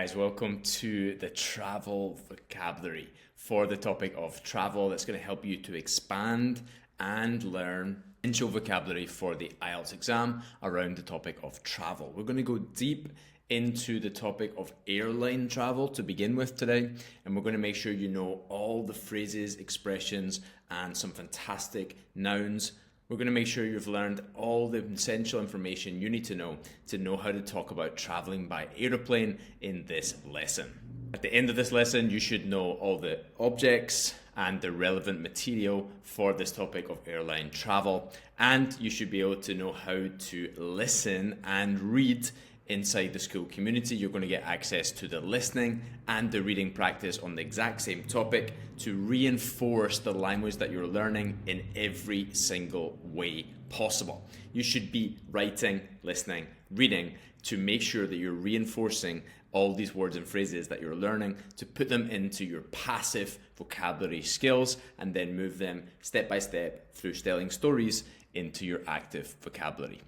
guys, welcome to the travel vocabulary for the topic of travel. That's going to help you to expand and learn essential vocabulary for the IELTS exam around the topic of travel. We're going to go deep into the topic of airline travel to begin with today, and we're going to make sure you know all the phrases, expressions, and some fantastic nouns. We're going to make sure you've learned all the essential information you need to know how to talk about traveling by aeroplane in this lesson. At the end of this lesson, you should know all the objects and the relevant material for this topic of airline travel, and you should be able to know how to listen and read inside the Skool Community. You're going to get access to the listening and the reading practice on the exact same topic to reinforce the language that you're learning in every single way possible. You should be writing, listening, reading to make sure that you're reinforcing all these words and phrases that you're learning to put them into your passive vocabulary skills and then move them step by step through telling stories into your active vocabulary.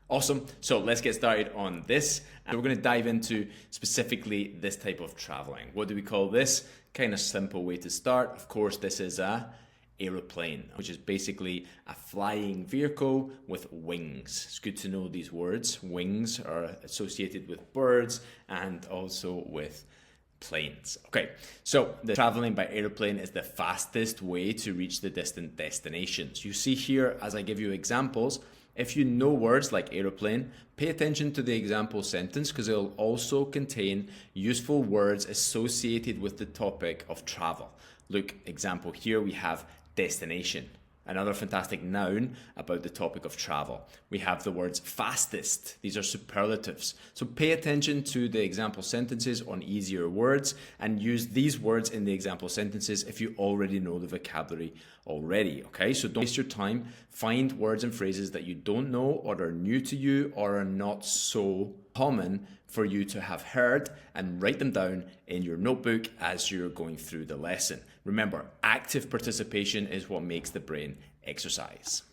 Awesome. So let's get started on this. And we're going to dive into specifically this type of traveling. What do we call this? Kind of simple way to start. Of course, this is a aeroplane, which is basically a flying vehicle with wings. It's good to know these words. Wings are associated with birds and also with planes. Okay, so the traveling by aeroplane is the fastest way to reach the distant destinations. You see here, as I give you examples, if you know words like aeroplane, pay attention to the example sentence because it'll also contain useful words associated with the topic of travel. Look, example here we have destination, another fantastic noun about the topic of travel. We have the words fastest. These are superlatives. So pay attention to the example sentences on easier words and use these words in the example sentences if you already know the vocabulary already. Okay, so don't waste your time. Find words and phrases that you don't know or are new to you or are not so common for you to have heard and write them down in your notebook as you're going through the lesson. Remember, active participation is what makes the brain exercise.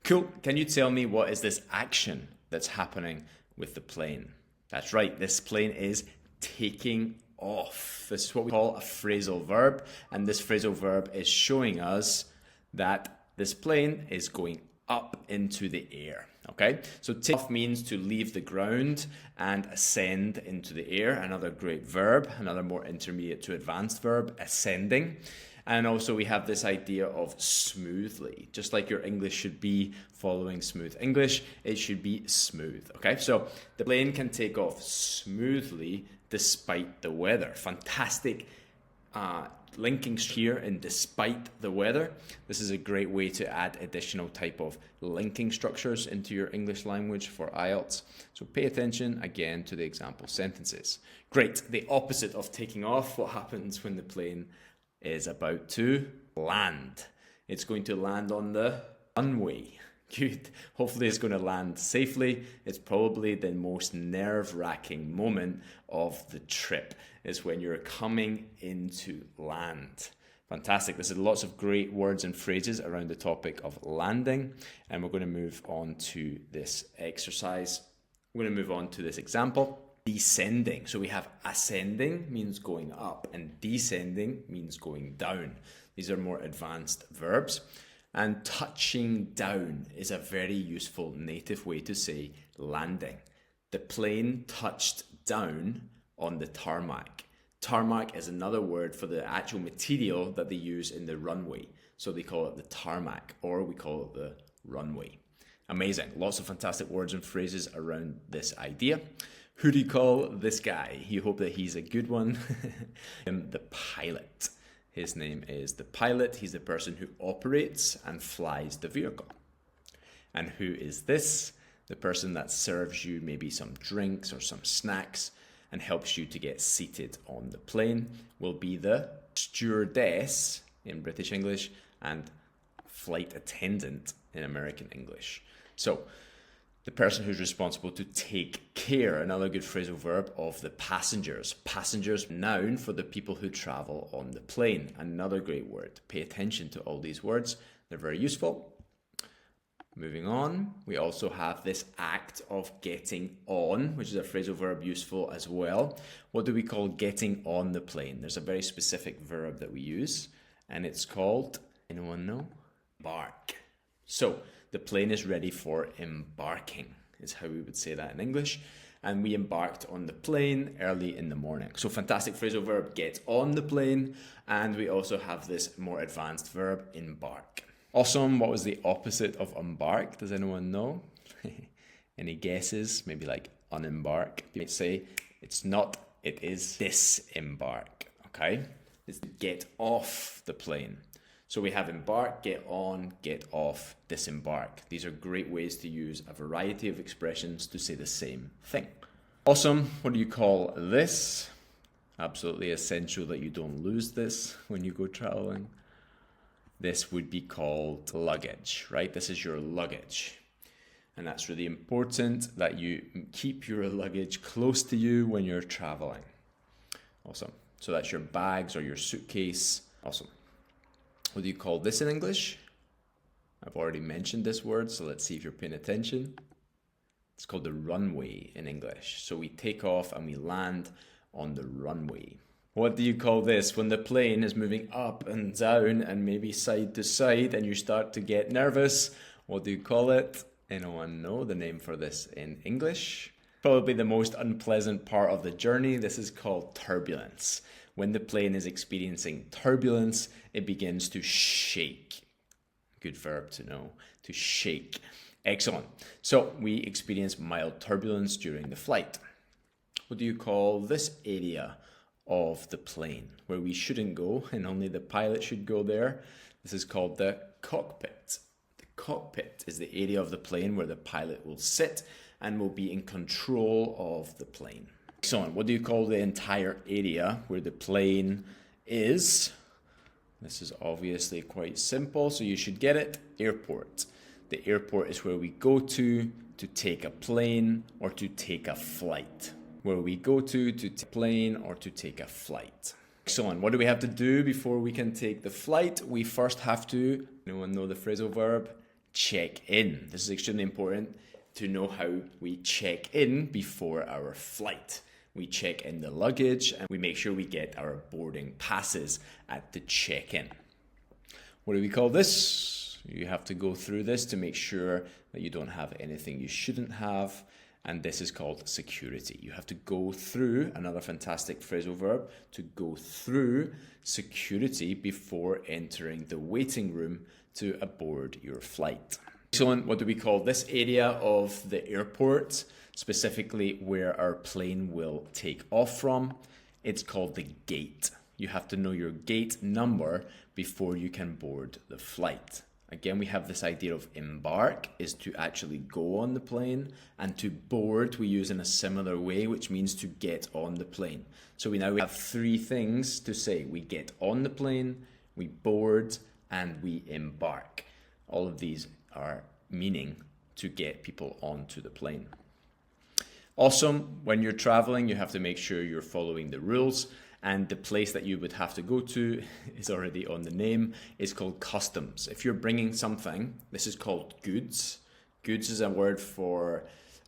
Cool. Can you tell me what is this action that's happening with the plane? That's right. This plane is taking off. This is what we call a phrasal verb. And this phrasal verb is showing us that this plane is going up into the air. Okay, so take off means to leave the ground and ascend into the air. Another great verb, another more intermediate to advanced verb, ascending. And also we have this idea of smoothly. Just like your English should be following smooth English, it should be smooth. Okay, so the plane can take off smoothly despite the weather. Fantastic linking here in despite the weather. This is a great way to add additional type of linking structures into your English language for IELTS. So pay attention again to the example sentences. Great. The opposite of taking off, what happens when the plane is about to land? It's going to land on the runway. Good. Hopefully it's going to land safely. It's probably the most nerve-wracking moment of the trip is when you're coming into land. Fantastic. There's lots of great words and phrases around the topic of landing. And we're going to move on to this exercise. We're going to move on to this example. Descending. So we have ascending means going up and descending means going down. These are more advanced verbs. And touching down is a very useful native way to say landing. The plane touched down on the tarmac. Tarmac is another word for the actual material that they use in the runway. So they call it the tarmac, or we call it the runway. Amazing. Lots of fantastic words and phrases around this idea. Who do you call this guy? You hope that he's a good one. The pilot. His name is the pilot. He's the person who operates and flies the vehicle. And who is this? The person that serves you maybe some drinks or some snacks and helps you to get seated on the plane will be the stewardess in British English and flight attendant in American English. So the person who's responsible to take care, another good phrasal verb, of the passengers. Passengers, noun for the people who travel on the plane. Another great word. Pay attention to all these words. They're very useful. Moving on, we also have this act of getting on, which is a phrasal verb useful as well. What do we call getting on the plane? There's a very specific verb that we use, and it's called, anyone know? Embark. So the plane is ready for embarking, is how we would say that in English. And we embarked on the plane early in the morning. So fantastic phrasal verb, get on the plane. And we also have this more advanced verb, embark. Awesome. What was the opposite of embark? Does anyone know? Any guesses? Maybe like unembark. You might say it's not, it is disembark. Okay? It's get off the plane. So we have embark, get on, get off, disembark. These are great ways to use a variety of expressions to say the same thing. Awesome. What do you call this? Absolutely essential that you don't lose this when you go traveling. This would be called luggage, right? This is your luggage. And that's really important that you keep your luggage close to you when you're traveling. Awesome. So that's your bags or your suitcase. Awesome. What do you call this in English? I've already mentioned this word, so let's see if you're paying attention. It's called the runway in English. So we take off and we land on the runway. What do you call this when the plane is moving up and down and maybe side to side and you start to get nervous? What do you call it? Anyone know the name for this in English? Probably the most unpleasant part of the journey. This is called turbulence. When the plane is experiencing turbulence, it begins to shake. Good verb to know, to shake. Excellent. So we experience mild turbulence during the flight. What do you call this area of the plane where we shouldn't go and only the pilot should go there? This is called the cockpit. The cockpit is the area of the plane where the pilot will sit and will be in control of the plane. Excellent. What do you call the entire area where the plane is? This is obviously quite simple, so you should get it. Airport. The airport is where we go to take a plane or to take a flight. Where we go to take a plane or to take a flight. Excellent. What do we have to do before we can take the flight? We first have to, anyone know the phrasal verb? Check in. This is extremely important to know how we check in before our flight. We check in the luggage and we make sure we get our boarding passes at the check-in. What do we call this? You have to go through this to make sure that you don't have anything you shouldn't have. And this is called security. You have to go through, another fantastic phrasal verb, to go through security before entering the waiting room to aboard your flight. Excellent. What do we call this area of the airport, specifically where our plane will take off from? It's called the gate. You have to know your gate number before you can board the flight. Again, we have this idea of embark is to actually go on the plane, and to board we use in a similar way, which means to get on the plane. So we have three things to say. We get on the plane, we board, and we embark. All of these are meaning to get people onto the plane. Awesome. When you're traveling, you have to make sure you're following the rules. And the place that you would have to go to is already on the name. It's called customs. If you're bringing something, this is called goods. Goods is a word for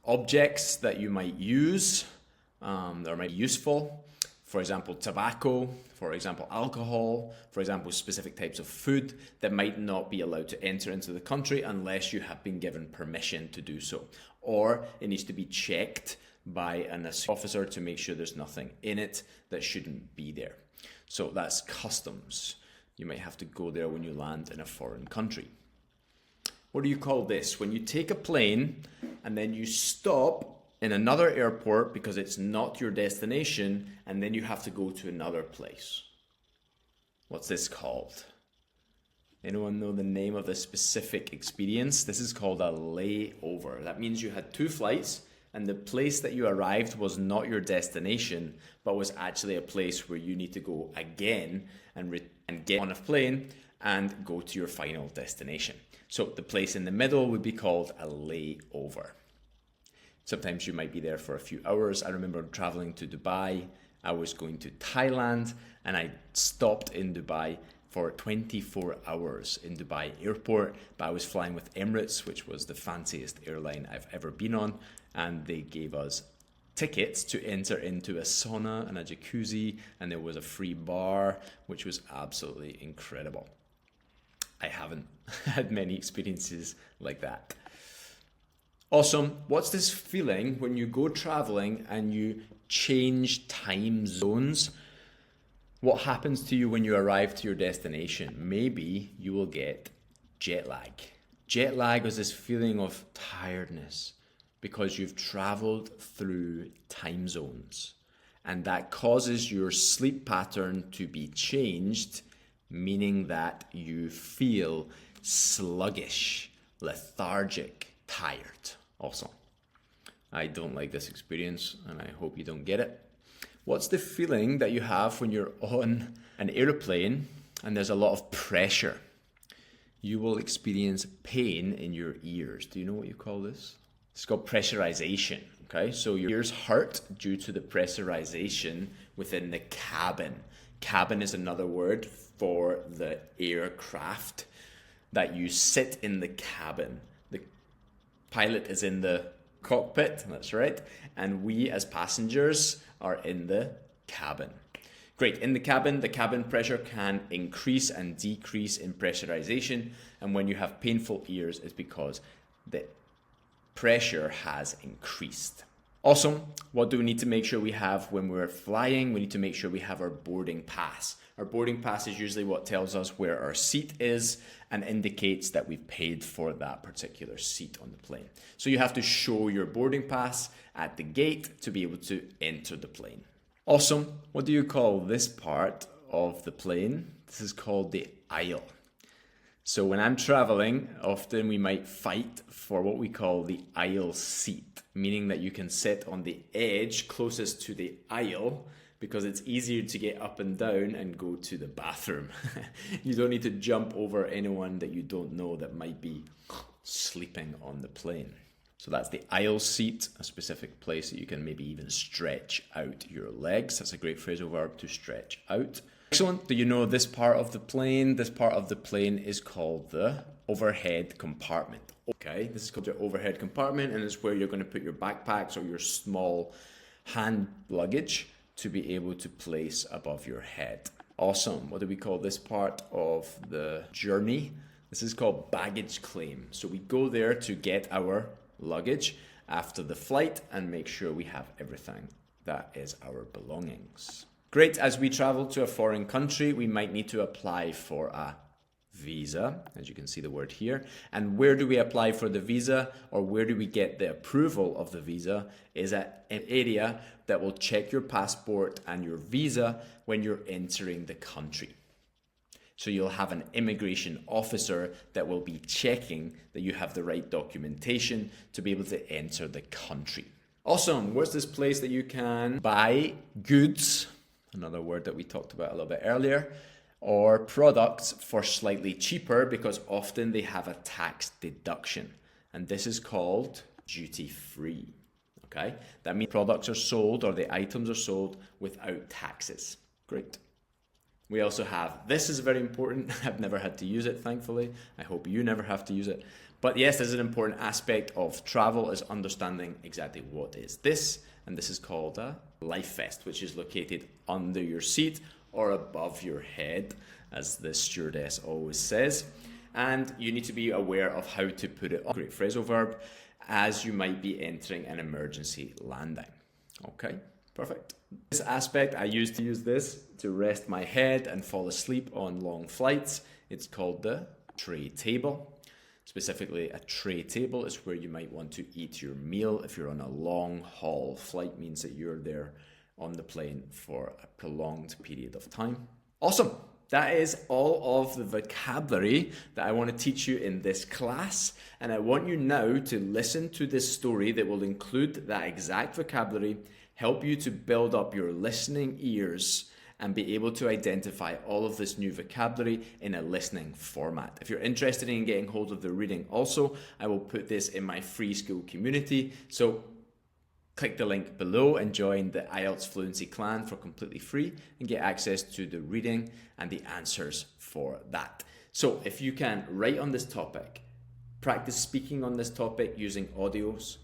objects that you might use, that might be useful. For example, tobacco, for example, alcohol, for example, specific types of food that might not be allowed to enter into the country unless you have been given permission to do so. Or it needs to be checked by an officer to make sure there's nothing in it that shouldn't be there. So that's customs. You might have to go there when you land in a foreign country. What do you call this? When you take a plane and then you stop in another airport because it's not your destination and then you have to go to another place. What's this called? Anyone know the name of this specific experience? This is called a layover. That means you had two flights and the place that you arrived was not your destination, but was actually a place where you need to go again and get on a plane and go to your final destination. So the place in the middle would be called a layover. Sometimes you might be there for a few hours. I remember traveling to Dubai. I was going to Thailand and I stopped in Dubai for 24 hours in Dubai airport, but I was flying with Emirates, which was the fanciest airline I've ever been on, and they gave us tickets to enter into a sauna and a jacuzzi, and there was a free bar, which was absolutely incredible. I haven't had many experiences like that. Awesome. What's this feeling when you go traveling and you change time zones? What happens to you when you arrive to your destination? Maybe you will get jet lag. Jet lag is this feeling of tiredness because you've traveled through time zones, and that causes your sleep pattern to be changed, meaning that you feel sluggish, lethargic, tired. Awesome. I don't like this experience, and I hope you don't get it. What's the feeling that you have when you're on an aeroplane and there's a lot of pressure? You will experience pain in your ears. Do you know what you call this? It's called pressurization. Okay, so your ears hurt due to the pressurization within the cabin. Cabin is another word for the aircraft, that you sit in the cabin. The pilot is in the cockpit, that's right, and we as passengers are in the cabin. Great, in the cabin pressure can increase and decrease in pressurization, and when you have painful ears, it's because the pressure has increased. Awesome. What do we need to make sure we have when we're flying? We need to make sure we have our boarding pass. Our boarding pass is usually what tells us where our seat is and indicates that we've paid for that particular seat on the plane. So you have to show your boarding pass at the gate to be able to enter the plane. Awesome. What do you call this part of the plane? This is called the aisle. So when I'm traveling, often we might fight for what we call the aisle seat, meaning that you can sit on the edge closest to the aisle because it's easier to get up and down and go to the bathroom. You don't need to jump over anyone that you don't know that might be sleeping on the plane. So that's the aisle seat, a specific place that you can maybe even stretch out your legs. That's a great phrasal verb, to stretch out. Excellent. Do you know this part of the plane? This part of the plane is called the overhead compartment. Okay, this is called your overhead compartment, and it's where you're going to put your backpacks or your small hand luggage to be able to place above your head. Awesome. What do we call this part of the journey? This is called baggage claim. So we go there to get our luggage after the flight and make sure we have everything that is our belongings. Great. As we travel to a foreign country, we might need to apply for a visa, as you can see the word here. And where do we apply for the visa, or where do we get the approval of the visa, is at an area that will check your passport and your visa when you're entering the country. So you'll have an immigration officer that will be checking that you have the right documentation to be able to enter the country. Awesome. Where's this place that you can buy goods, another word that we talked about a little bit earlier, or products for slightly cheaper, because often they have a tax deduction, and this is called duty free. Okay, that means products are sold, or the items are sold without taxes. Great. We also have, this is very important. I've never had to use it, thankfully. I hope you never have to use it. But yes, this is an important aspect of travel, is understanding exactly what is this. And this is called a life vest, which is located under your seat or above your head, as the stewardess always says. And you need to be aware of how to put it on. Great phrasal verb, as you might be entering an emergency landing. Okay, perfect. This aspect, I used to use this to rest my head and fall asleep on long flights. It's called the tray table. Specifically, a tray table is where you might want to eat your meal. If you're on a long haul flight, means that you're there on the plane for a prolonged period of time. Awesome. That is all of the vocabulary that I want to teach you in this class. And I want you now to listen to this story that will include that exact vocabulary, help you to build up your listening ears and be able to identify all of this new vocabulary in a listening format. If you're interested in getting hold of the reading also, I will put this in my free Skool community. So Click the link below and join the IELTS Fluency Clan for completely free and get access to the reading and the answers for that. So if you can write on this topic, practice speaking on this topic using audios,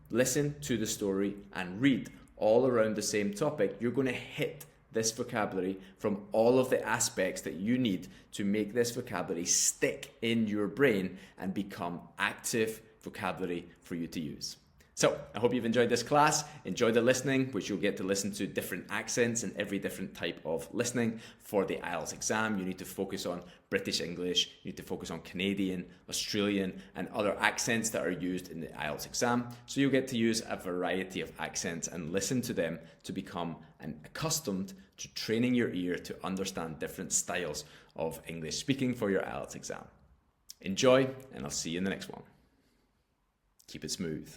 listen to the story and read all around the same topic, you're going to hit this vocabulary from all of the aspects that you need to make this vocabulary stick in your brain and become active vocabulary for you to use. So I hope you've enjoyed this class. Enjoy the listening, which you'll get to listen to different accents and every different type of listening. For the IELTS exam, you need to focus on British English, you need to focus on Canadian, Australian, and other accents that are used in the IELTS exam. So you'll get to use a variety of accents and listen to them to become accustomed to training your ear to understand different styles of English speaking for your IELTS exam. Enjoy, and I'll see you in the next one. Keep it smooth.